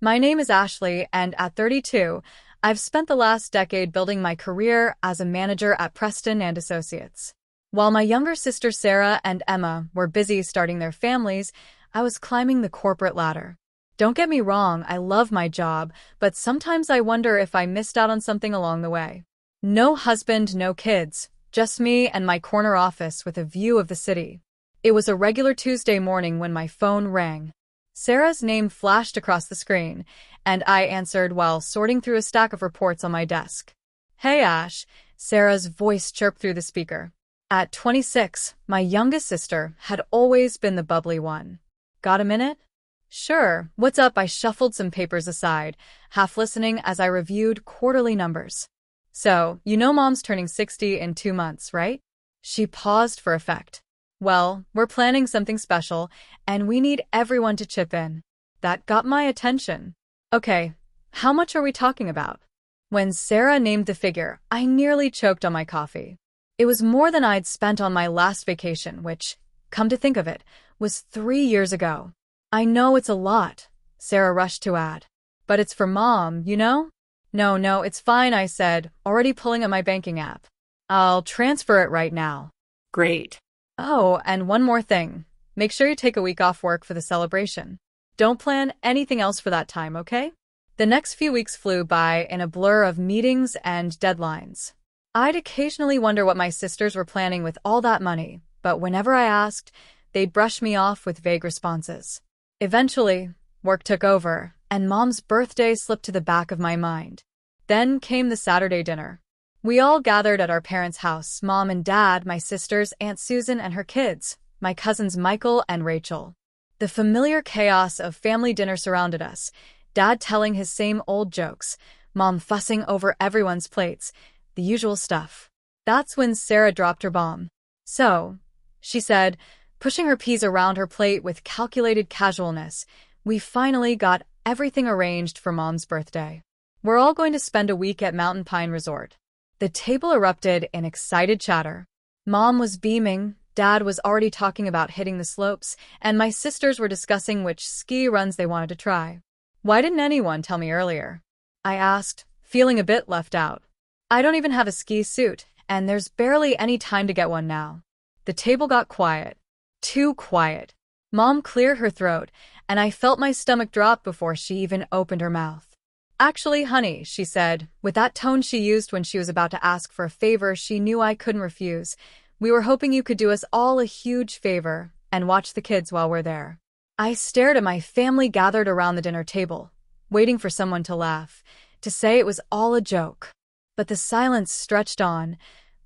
My name is Ashley, and at 32, I've spent the last decade building my career as a manager at Preston and Associates. While my younger sisters Sarah and Emma were busy starting their families, I was climbing the corporate ladder. Don't get me wrong, I love my job, but sometimes I wonder if I missed out on something along the way. No husband, no kids, just me and my corner office with a view of the city. It was a regular Tuesday morning when my phone rang. Sarah's name flashed across the screen, and I answered while sorting through a stack of reports on my desk. "Hey, Ash," Sarah's voice chirped through the speaker. At 26, my youngest sister had always been the bubbly one. "Got a minute?" "Sure, what's up?" I shuffled some papers aside, half listening as I reviewed quarterly numbers. "So, you know Mom's turning 60 in 2 months, right?" She paused for effect. "Well, we're planning something special, and we need everyone to chip in." That got my attention. "Okay, how much are we talking about?" When Sarah named the figure, I nearly choked on my coffee. It was more than I'd spent on my last vacation, which, come to think of it, was 3 years ago. "I know it's a lot," Sarah rushed to add. "But it's for Mom, you know?" No, it's fine," I said, already pulling at my banking app. "I'll transfer it right now." Great. "Oh, and one more thing. Make sure you take a week off work for the celebration. Don't plan anything else for that time, okay?" The next few weeks flew by in a blur of meetings and deadlines. I'd occasionally wonder what my sisters were planning with all that money, but whenever I asked, they'd brush me off with vague responses. Eventually, work took over, and Mom's birthday slipped to the back of my mind. Then came the Saturday dinner. We all gathered at our parents' house, Mom and Dad, my sisters, Aunt Susan and her kids, my cousins Michael and Rachel. The familiar chaos of family dinner surrounded us, Dad telling his same old jokes, Mom fussing over everyone's plates, the usual stuff. That's when Sarah dropped her bomb. "So," she said, pushing her peas around her plate with calculated casualness, "we finally got everything arranged for Mom's birthday. We're all going to spend a week at Mountain Pine Resort." The table erupted in excited chatter. Mom was beaming, Dad was already talking about hitting the slopes, and my sisters were discussing which ski runs they wanted to try. "Why didn't anyone tell me earlier?" I asked, feeling a bit left out. "I don't even have a ski suit, and there's barely any time to get one now." The table got quiet. Too quiet. Mom cleared her throat, and I felt my stomach drop before she even opened her mouth. "Actually, honey," she said, with that tone she used when she was about to ask for a favor she knew I couldn't refuse, "we were hoping you could do us all a huge favor and watch the kids while we're there." I stared at my family gathered around the dinner table, waiting for someone to laugh, to say it was all a joke. But the silence stretched on,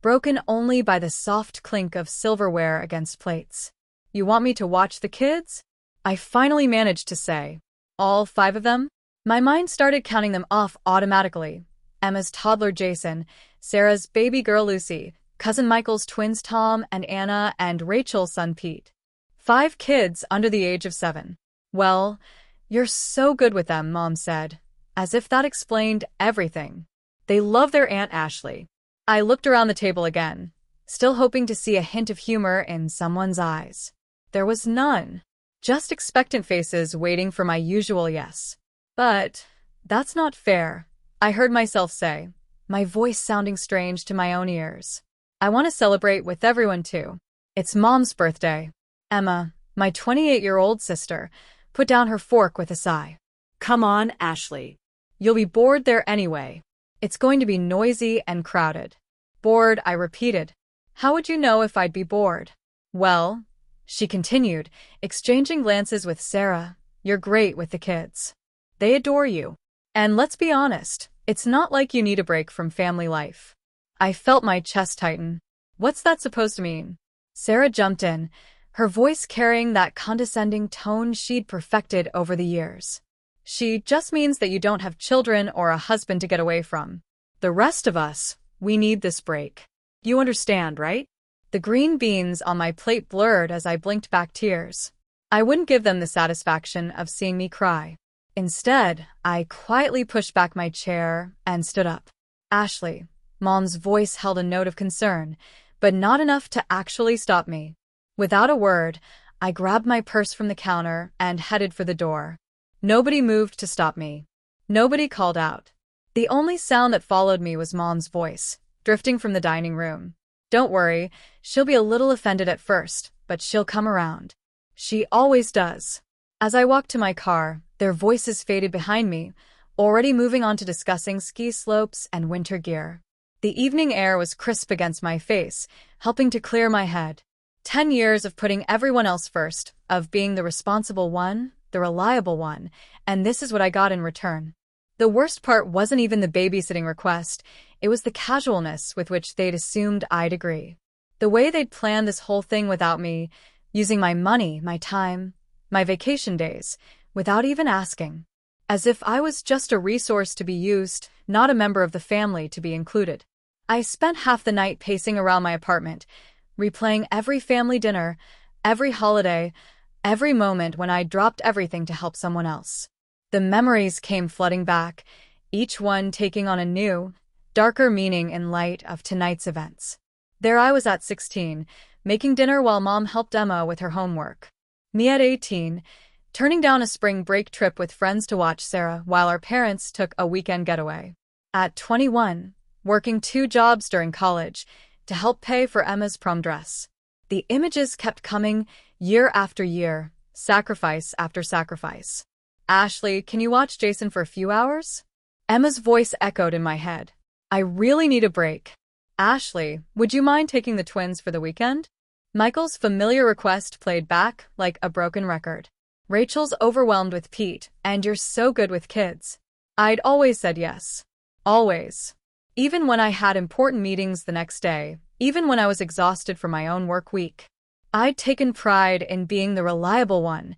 broken only by the soft clink of silverware against plates. "You want me to watch the kids?" I finally managed to say. "All 5 of them?" My mind started counting them off automatically. Emma's toddler Jason, Sarah's baby girl Lucy, cousin Michael's twins Tom and Anna, and Rachel's son Pete. 5 kids under the age of 7. "Well, you're so good with them," Mom said, as if that explained everything. "They love their Aunt Ashley." I looked around the table again, still hoping to see a hint of humor in someone's eyes. There was none. Just expectant faces waiting for my usual yes. "But that's not fair," I heard myself say, my voice sounding strange to my own ears. "I want to celebrate with everyone too. It's Mom's birthday." Emma, my 28-year-old sister, put down her fork with a sigh. Come on, Ashley. "You'll be bored there anyway. It's going to be noisy and crowded." "Bored," I repeated. "How would you know if I'd be bored?" "Well," she continued, exchanging glances with Sarah, "you're great with the kids. They adore you. And let's be honest, it's not like you need a break from family life." I felt my chest tighten. "What's that supposed to mean?" Sarah jumped in, her voice carrying that condescending tone she'd perfected over the years. "She just means that you don't have children or a husband to get away from. The rest of us, we need this break. You understand, right?" The green beans on my plate blurred as I blinked back tears. I wouldn't give them the satisfaction of seeing me cry. Instead, I quietly pushed back my chair and stood up. "Ashley," Mom's voice held a note of concern, but not enough to actually stop me. Without a word, I grabbed my purse from the counter and headed for the door. Nobody moved to stop me. Nobody called out. The only sound that followed me was Mom's voice, drifting from the dining room. Don't worry, she'll be a little offended at first, but she'll come around. She always does. As I walked to my car, their voices faded behind me, already moving on to discussing ski slopes and winter gear. The evening air was crisp against my face, helping to clear my head. 10 years of putting everyone else first, of being the responsible one, the reliable one, and this is what I got in return. The worst part wasn't even the babysitting request, it was the casualness with which they'd assumed I'd agree. The way they'd planned this whole thing without me, using my money, my time, my vacation days, without even asking. As if I was just a resource to be used, not a member of the family to be included. I spent half the night pacing around my apartment, replaying every family dinner, every holiday, every moment when I dropped everything to help someone else. The memories came flooding back, each one taking on a new, darker meaning in light of tonight's events. There I was at 16, making dinner while Mom helped Emma with her homework. Me at 18, turning down a spring break trip with friends to watch Sarah while our parents took a weekend getaway. At 21, working 2 jobs during college to help pay for Emma's prom dress. The images kept coming year after year, sacrifice after sacrifice. Ashley, can you watch Jason for a few hours? Emma's voice echoed in my head. I really need a break. Ashley, would you mind taking the twins for the weekend? Michael's familiar request played back like a broken record. Rachel's overwhelmed with Pete, and you're so good with kids. I'd always said yes. Always. Even when I had important meetings the next day, even when I was exhausted from my own work week. I'd taken pride in being the reliable one,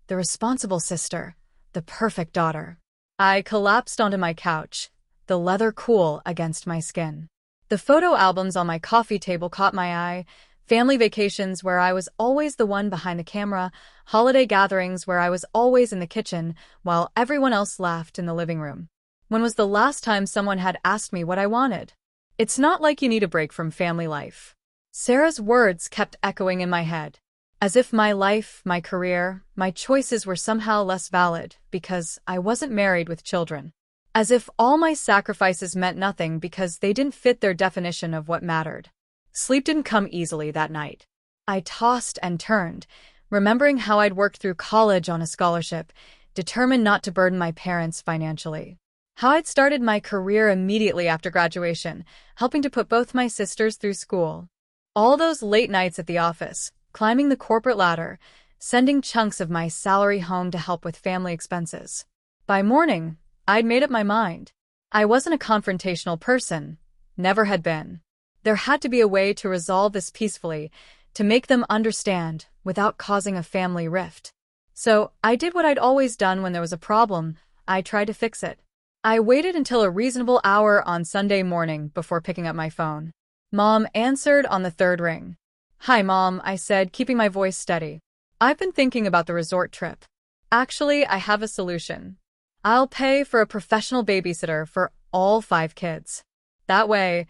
the responsible sister, the perfect daughter. I collapsed onto my couch, the leather cool against my skin. The photo albums on my coffee table caught my eye, family vacations where I was always the one behind the camera, holiday gatherings where I was always in the kitchen while everyone else laughed in the living room. When was the last time someone had asked me what I wanted? It's not like you need a break from family life. Sarah's words kept echoing in my head, as if my life, my career, my choices were somehow less valid because I wasn't married with children. As if all my sacrifices meant nothing because they didn't fit their definition of what mattered. Sleep didn't come easily that night. I tossed and turned, remembering how I'd worked through college on a scholarship, determined not to burden my parents financially. How I'd started my career immediately after graduation, helping to put both my sisters through school. All those late nights at the office, climbing the corporate ladder, sending chunks of my salary home to help with family expenses. By morning, I'd made up my mind. I wasn't a confrontational person, never had been. There had to be a way to resolve this peacefully, to make them understand without causing a family rift. So I did what I'd always done when there was a problem. I tried to fix it. I waited until a reasonable hour on Sunday morning before picking up my phone. Mom answered on the 3rd ring. Hi, Mom, I said, keeping my voice steady. I've been thinking about the resort trip. Actually, I have a solution. I'll pay for a professional babysitter for all 5 kids. That way,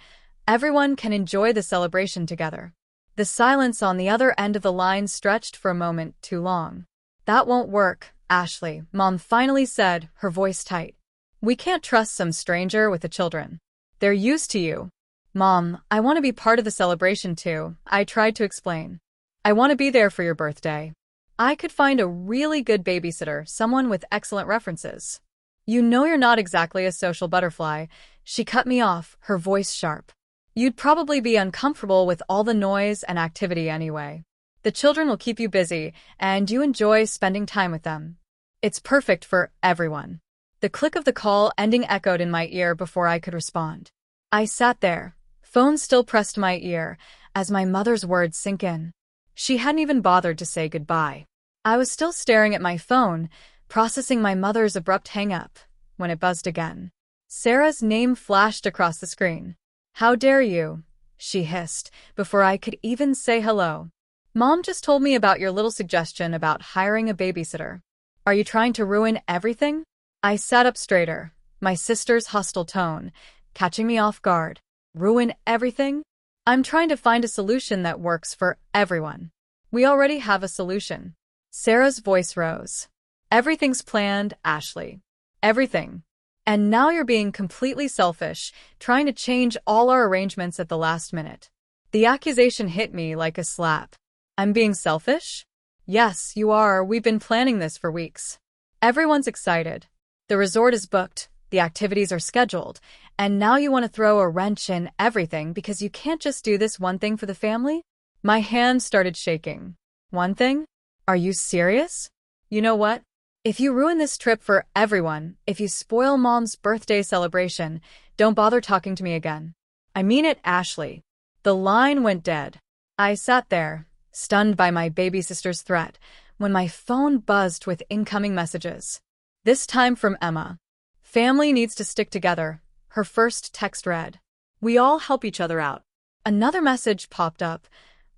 everyone can enjoy the celebration together. The silence on the other end of the line stretched for a moment too long. That won't work, Ashley, Mom finally said, her voice tight. We can't trust some stranger with the children. They're used to you. Mom, I want to be part of the celebration too, I tried to explain. I want to be there for your birthday. I could find a really good babysitter, someone with excellent references. You know you're not exactly a social butterfly, she cut me off, her voice sharp. You'd probably be uncomfortable with all the noise and activity anyway. The children will keep you busy, and you enjoy spending time with them. It's perfect for everyone. The click of the call ending echoed in my ear before I could respond. I sat there, phone still pressed to my ear, as my mother's words sink in. She hadn't even bothered to say goodbye. I was still staring at my phone, processing my mother's abrupt hang-up, when it buzzed again. Sarah's name flashed across the screen. How dare you, she hissed, before I could even say hello. Mom just told me about your little suggestion about hiring a babysitter. Are you trying to ruin everything? I sat up straighter, my sister's hostile tone, catching me off guard. Ruin everything? I'm trying to find a solution that works for everyone. We already have a solution. Sarah's voice rose. Everything's planned, Ashley. Everything. And now you're being completely selfish, trying to change all our arrangements at the last minute. The accusation hit me like a slap. I'm being selfish? Yes, you are. We've been planning this for weeks. Everyone's excited. The resort is booked, the activities are scheduled, and now you want to throw a wrench in everything because you can't just do this one thing for the family? My hand started shaking. One thing? Are you serious? You know what? If you ruin this trip for everyone, if you spoil Mom's birthday celebration, don't bother talking to me again. I mean it, Ashley. The line went dead. I sat there, stunned by my baby sister's threat, when my phone buzzed with incoming messages. This time from Emma. Family needs to stick together, her first text read. We all help each other out. Another message popped up.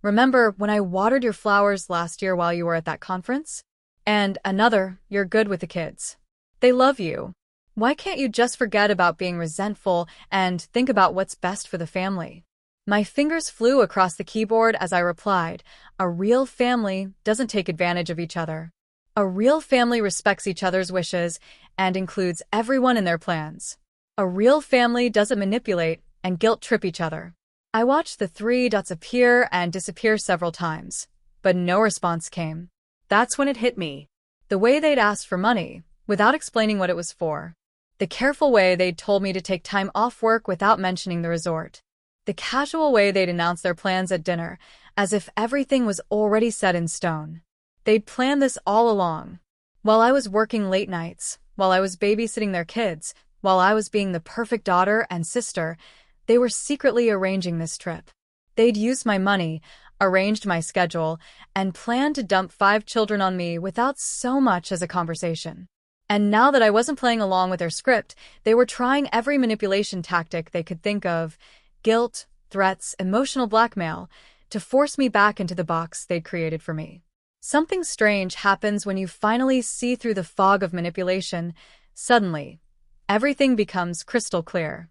Remember when I watered your flowers last year while you were at that conference? And another, you're good with the kids. They love you. Why can't you just forget about being resentful and think about what's best for the family? My fingers flew across the keyboard as I replied, a real family doesn't take advantage of each other. A real family respects each other's wishes and includes everyone in their plans. A real family doesn't manipulate and guilt-trip each other. I watched the 3 dots appear and disappear several times, but no response came. That's when it hit me. The way they'd asked for money, without explaining what it was for. The careful way they'd told me to take time off work without mentioning the resort. The casual way they'd announced their plans at dinner, as if everything was already set in stone. They'd planned this all along. While I was working late nights, while I was babysitting their kids, while I was being the perfect daughter and sister, they were secretly arranging this trip. They'd used my money, arranged my schedule, and planned to dump 5 children on me without so much as a conversation. And now that I wasn't playing along with their script, they were trying every manipulation tactic they could think of, guilt, threats, emotional blackmail, to force me back into the box they'd created for me. Something strange happens when you finally see through the fog of manipulation. Suddenly, everything becomes crystal clear.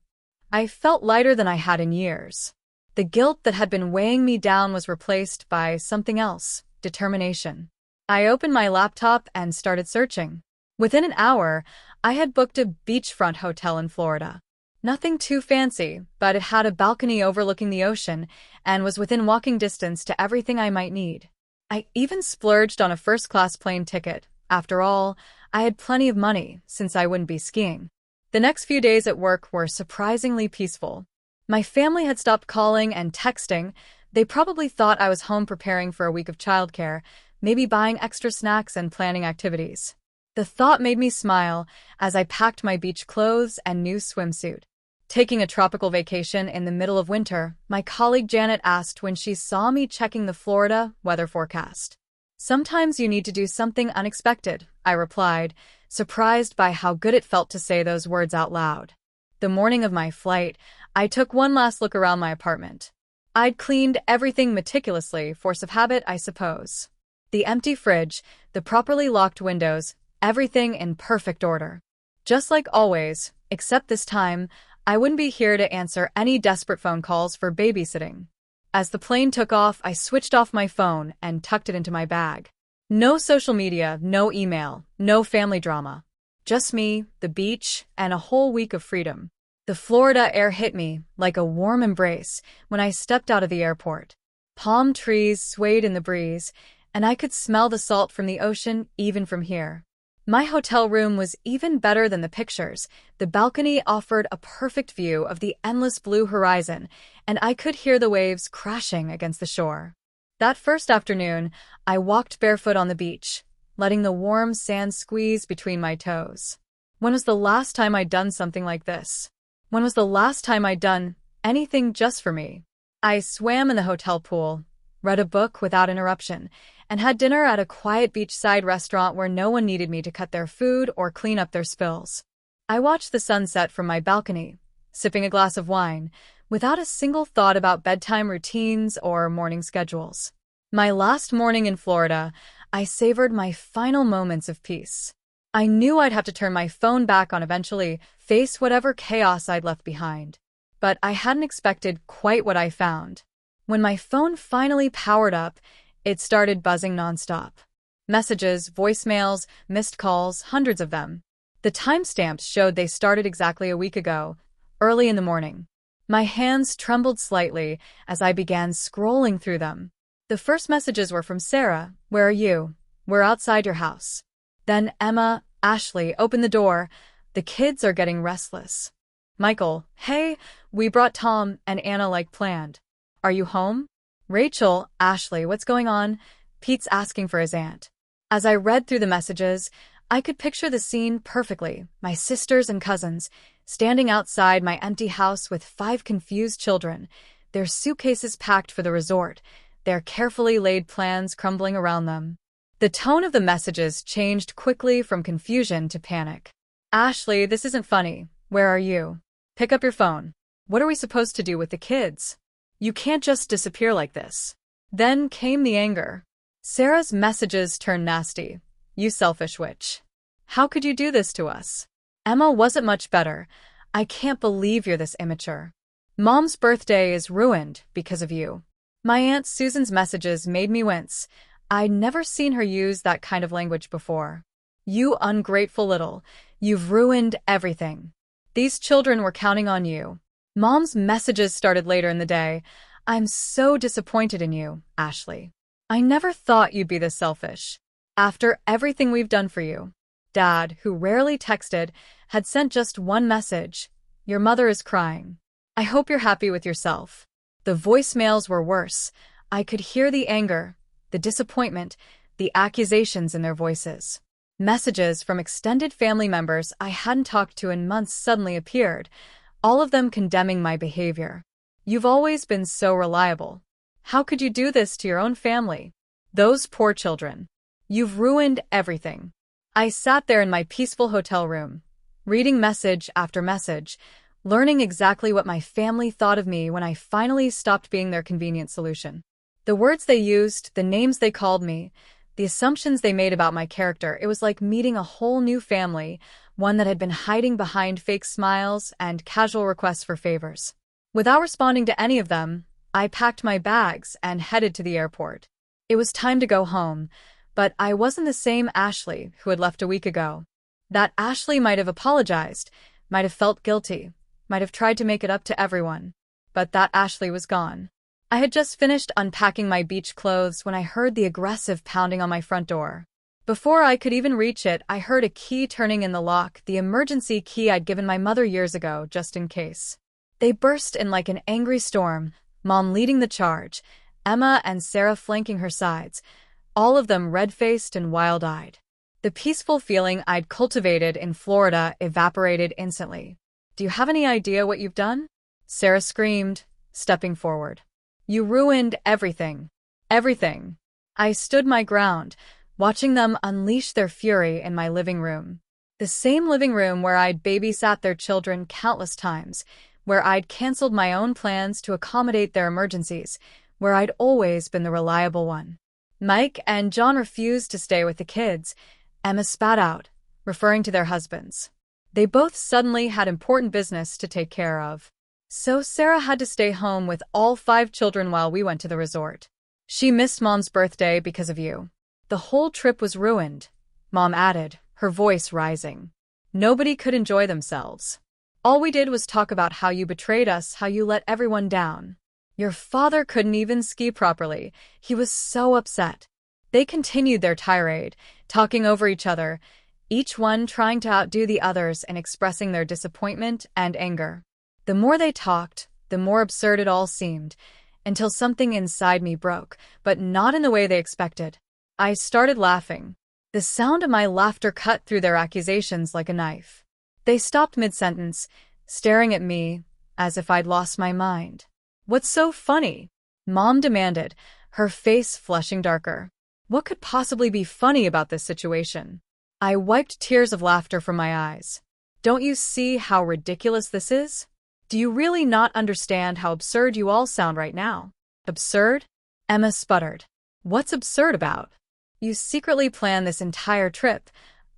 I felt lighter than I had in years. The guilt that had been weighing me down was replaced by something else, determination. I opened my laptop and started searching. Within an hour, I had booked a beachfront hotel in Florida. Nothing too fancy, but it had a balcony overlooking the ocean and was within walking distance to everything I might need. I even splurged on a first-class plane ticket. After all, I had plenty of money, since I wouldn't be skiing. The next few days at work were surprisingly peaceful. My family had stopped calling and texting. They probably thought I was home preparing for a week of childcare, maybe buying extra snacks and planning activities. The thought made me smile as I packed my beach clothes and new swimsuit. Taking a tropical vacation in the middle of winter, my colleague Janet asked when she saw me checking the Florida weather forecast. Sometimes you need to do something unexpected, I replied, surprised by how good it felt to say those words out loud. The morning of my flight, I took one last look around my apartment. I'd cleaned everything meticulously, force of habit, I suppose. The empty fridge, the properly locked windows, everything in perfect order. Just like always, except this time, I wouldn't be here to answer any desperate phone calls for babysitting. As the plane took off, I switched off my phone and tucked it into my bag. No social media, no email, no family drama. Just me, the beach, and a whole week of freedom. The Florida air hit me like a warm embrace when I stepped out of the airport. Palm trees swayed in the breeze, and I could smell the salt from the ocean even from here. My hotel room was even better than the pictures. The balcony offered a perfect view of the endless blue horizon, and I could hear the waves crashing against the shore. That first afternoon, I walked barefoot on the beach, letting the warm sand squeeze between my toes. When was the last time I'd done something like this? When was the last time I'd done anything just for me? I swam in the hotel pool, read a book without interruption, and had dinner at a quiet beachside restaurant where no one needed me to cut their food or clean up their spills. I watched the sunset from my balcony, sipping a glass of wine, without a single thought about bedtime routines or morning schedules. My last morning in Florida, I savored my final moments of peace. I knew I'd have to turn my phone back on eventually, face whatever chaos I'd left behind. But I hadn't expected quite what I found. When my phone finally powered up, it started buzzing nonstop. Messages, voicemails, missed calls, hundreds of them. The timestamps showed they started exactly a week ago, early in the morning. My hands trembled slightly as I began scrolling through them. The first messages were from Sarah. "Where are you? We're outside your house." Then Emma, "Ashley, open the door. The kids are getting restless." Michael, "Hey, we brought Tom and Anna like planned. Are you home?" Rachel, "Ashley, what's going on? Pete's asking for his aunt." As I read through the messages, I could picture the scene perfectly. My sisters and cousins, standing outside my empty house with 5 confused children, their suitcases packed for the resort, their carefully laid plans crumbling around them. The tone of the messages changed quickly from confusion to panic. "Ashley, this isn't funny. Where are you? Pick up your phone. What are we supposed to do with the kids? You can't just disappear like this." Then came the anger. Sarah's messages turned nasty. "You selfish witch. How could you do this to us?" Emma wasn't much better. "I can't believe you're this immature. Mom's birthday is ruined because of you." My Aunt Susan's messages made me wince. I'd never seen her use that kind of language before. "You ungrateful little. You've ruined everything. These children were counting on you." Mom's messages started later in the day. "I'm so disappointed in you, Ashley. I never thought you'd be this selfish. After everything we've done for you." Dad, who rarely texted, had sent just one message. "Your mother is crying. I hope you're happy with yourself." The voicemails were worse. I could hear the anger, the disappointment, the accusations in their voices. Messages from extended family members I hadn't talked to in months suddenly appeared, all of them condemning my behavior. "You've always been so reliable. How could you do this to your own family? Those poor children. You've ruined everything." I sat there in my peaceful hotel room, reading message after message, learning exactly what my family thought of me when I finally stopped being their convenient solution. The words they used, the names they called me, the assumptions they made about my character, it was like meeting a whole new family, one that had been hiding behind fake smiles and casual requests for favors. Without responding to any of them, I packed my bags and headed to the airport. It was time to go home, but I wasn't the same Ashley who had left a week ago. That Ashley might have apologized, might have felt guilty, might have tried to make it up to everyone, but that Ashley was gone. I had just finished unpacking my beach clothes when I heard the aggressive pounding on my front door. Before I could even reach it, I heard a key turning in the lock, the emergency key I'd given my mother years ago, just in case. They burst in like an angry storm, Mom leading the charge, Emma and Sarah flanking her sides, all of them red-faced and wild-eyed. The peaceful feeling I'd cultivated in Florida evaporated instantly. "Do you have any idea what you've done?" Sarah screamed, stepping forward. "You ruined everything. Everything." I stood my ground, watching them unleash their fury in my living room. The same living room where I'd babysat their children countless times, where I'd canceled my own plans to accommodate their emergencies, where I'd always been the reliable one. Mike and John refused to stay with the kids. Emma spat out, referring to their husbands. They both suddenly had important business to take care of. So Sarah had to stay home with all 5 children while we went to the resort. "She missed Mom's birthday because of you. The whole trip was ruined," Mom added, her voice rising. "Nobody could enjoy themselves. All we did was talk about how you betrayed us, how you let everyone down. Your father couldn't even ski properly. He was so upset." They continued their tirade, talking over each other, each one trying to outdo the others and expressing their disappointment and anger. The more they talked, the more absurd it all seemed, until something inside me broke, but not in the way they expected. I started laughing. The sound of my laughter cut through their accusations like a knife. They stopped mid-sentence, staring at me as if I'd lost my mind. "What's so funny?" Mom demanded, her face flushing darker. What could possibly be funny about this situation? I wiped tears of laughter from my eyes. "Don't you see how ridiculous this is? Do you really not understand how absurd you all sound right now?" "Absurd?" Emma sputtered. "What's absurd about?" "You secretly planned this entire trip,"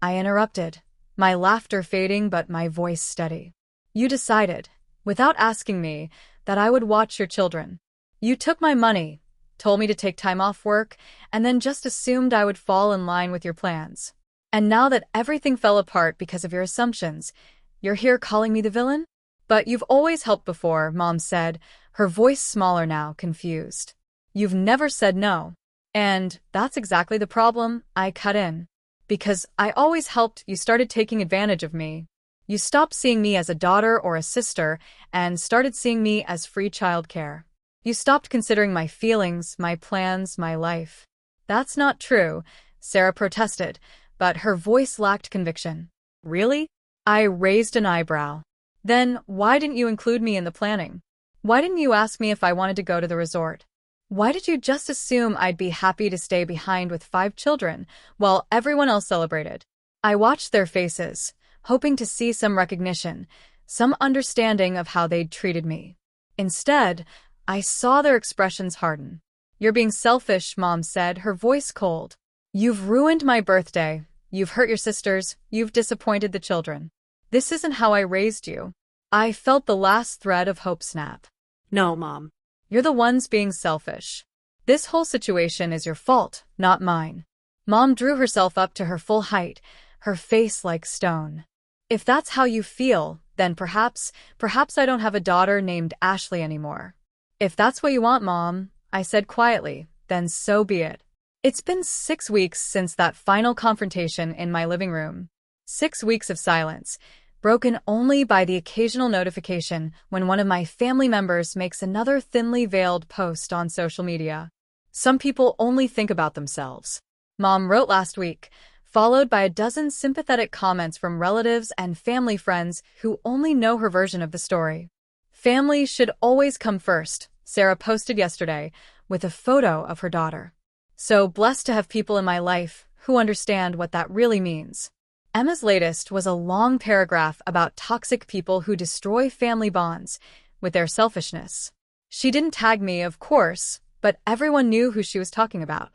I interrupted, my laughter fading but my voice steady. "You decided, without asking me, that I would watch your children. You took my money, told me to take time off work, and then just assumed I would fall in line with your plans. And now that everything fell apart because of your assumptions, you're here calling me the villain? But you've always helped before, Mom said, her voice smaller now, confused. You've never said no. And that's exactly the problem, I cut in. Because I always helped, you started taking advantage of me. You stopped seeing me as a daughter or a sister and started seeing me as free childcare. You stopped considering my feelings, my plans, my life. That's not true, Sarah protested, but her voice lacked conviction. Really? I raised an eyebrow. Then why didn't you include me in the planning? Why didn't you ask me if I wanted to go to the resort? Why did you just assume I'd be happy to stay behind with 5 children while everyone else celebrated? I watched their faces, hoping to see some recognition, some understanding of how they'd treated me. Instead, I saw their expressions harden. You're being selfish, Mom said, her voice cold. You've ruined my birthday. You've hurt your sisters. You've disappointed the children. This isn't how I raised you. I felt the last thread of hope snap. No, Mom. You're the ones being selfish. This whole situation is your fault, not mine. Mom drew herself up to her full height, her face like stone. If that's how you feel, then perhaps I don't have a daughter named Ashley anymore. If that's what you want, Mom, I said quietly, then so be it. It's been 6 weeks since that final confrontation in my living room. 6 weeks of silence, broken only by the occasional notification when one of my family members makes another thinly veiled post on social media. Some people only think about themselves, Mom wrote last week, followed by a dozen sympathetic comments from relatives and family friends who only know her version of the story. Family should always come first, Sarah posted yesterday, with a photo of her daughter. So blessed to have people in my life who understand what that really means. Emma's latest was a long paragraph about toxic people who destroy family bonds with their selfishness. She didn't tag me, of course, but everyone knew who she was talking about.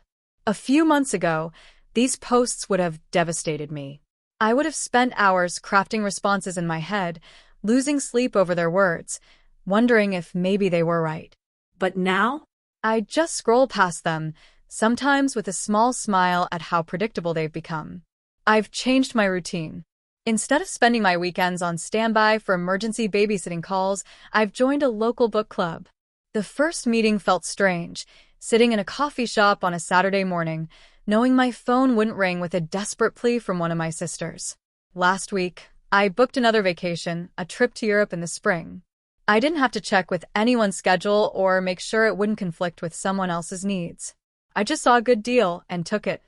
A few months ago, these posts would have devastated me. I would have spent hours crafting responses in my head, losing sleep over their words, wondering if maybe they were right. But now? I just scroll past them, sometimes with a small smile at how predictable they've become. I've changed my routine. Instead of spending my weekends on standby for emergency babysitting calls, I've joined a local book club. The first meeting felt strange, sitting in a coffee shop on a Saturday morning, knowing my phone wouldn't ring with a desperate plea from one of my sisters. Last week, I booked another vacation, a trip to Europe in the spring. I didn't have to check with anyone's schedule or make sure it wouldn't conflict with someone else's needs. I just saw a good deal and took it.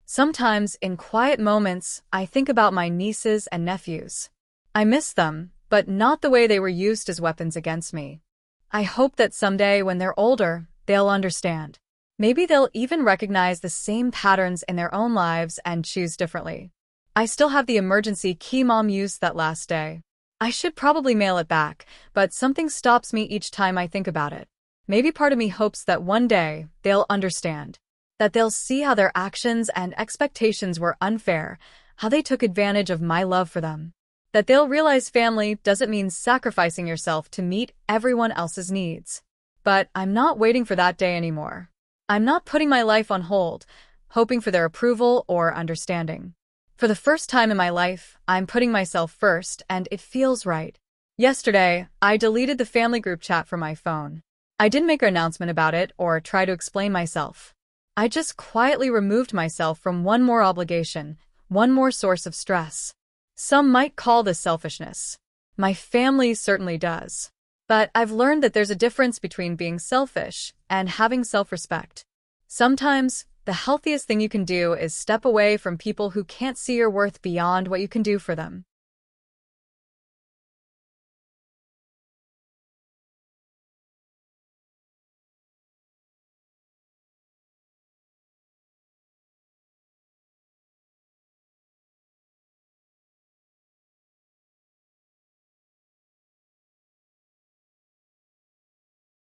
Sometimes, in quiet moments, I think about my nieces and nephews. I miss them, but not the way they were used as weapons against me. I hope that someday, when they're older, they'll understand. Maybe they'll even recognize the same patterns in their own lives and choose differently. I still have the emergency key Mom used that last day. I should probably mail it back, but something stops me each time I think about it. Maybe part of me hopes that one day they'll understand. That they'll see how their actions and expectations were unfair, how they took advantage of my love for them. That they'll realize family doesn't mean sacrificing yourself to meet everyone else's needs. But I'm not waiting for that day anymore. I'm not putting my life on hold, hoping for their approval or understanding. For the first time in my life, I'm putting myself first, and it feels right. Yesterday, I deleted the family group chat from my phone. I didn't make an announcement about it or try to explain myself. I just quietly removed myself from one more obligation, one more source of stress. Some might call this selfishness. My family certainly does. But I've learned that there's a difference between being selfish and having self-respect. Sometimes, the healthiest thing you can do is step away from people who can't see your worth beyond what you can do for them.